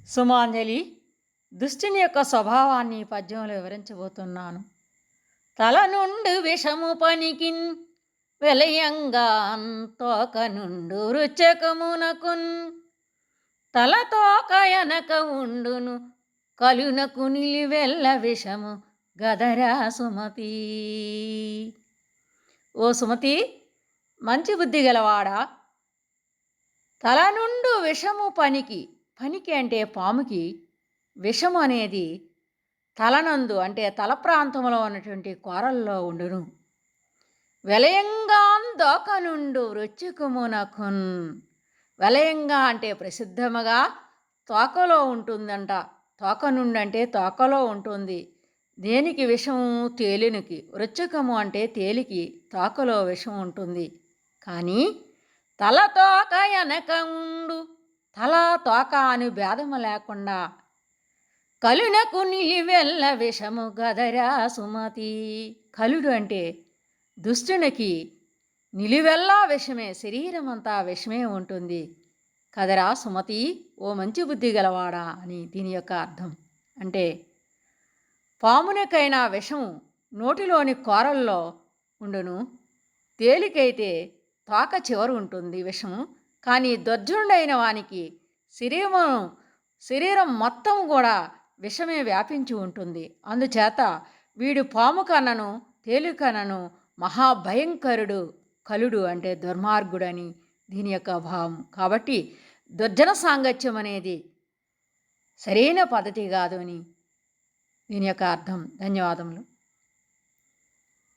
సుమాంజలి దుష్టుని యొక్క స్వభావాన్ని ఈ పద్యంలో వివరించబోతున్నాను. తల నుండి విషము పనికిన్ వెలయంగా తోక నుండు రుచకమునకున్ తల తోక ఎనక ఉండును కలునకు నిలివెల్ల విషము గదరా సుమతి. ఓ సుమతి, మంచి బుద్ధి గలవాడా, తల నుండు విషము పనికి అంటే పాముకి విషము అనేది తలనందు అంటే తల ప్రాంతంలో ఉన్నటువంటి కూరల్లో ఉండును. వెలయంగా దోక నుండు రుచికుమునకున్. వెలయంగా అంటే ప్రసిద్ధముగా తోకలో ఉంటుందంట. తోక నుండి అంటే తోకలో ఉంటుంది. దేనికి విషము? తేలినికి. రుచకము అంటే తేలికి తోకలో విషం ఉంటుంది. కానీ తల తోక వెనక ఉండు, తల తోక అని భేదము లేకుండా కలునకు నిలివెల్ల విషము గదరా సుమతి. కలుడు అంటే దుష్టునికి నిలివెల్లా విషమే, శరీరం అంతా విషమే ఉంటుంది కదరా సుమతి, ఓ మంచి బుద్ధి గలవాడా అని దీని యొక్క అర్థం. అంటే పామునికైనా విషము నోటిలోని కూరల్లో ఉండును, తేలికైతే తోక చివరు ఉంటుంది విషము. కానీ దుర్జనుడైన వానికి శరీరం మొత్తం కూడా విషమే వ్యాపించి ఉంటుంది. అందుచేత వీడు పాము కన్నను తేలికనను మహాభయంకరుడు. కలుడు అంటే దుర్మార్గుడని దీని యొక్క భావం. కాబట్టి దుర్జన సాంగత్యం అనేది సరైన పద్ధతి కాదు అని దీని యొక్క అర్థం. ధన్యవాదములు.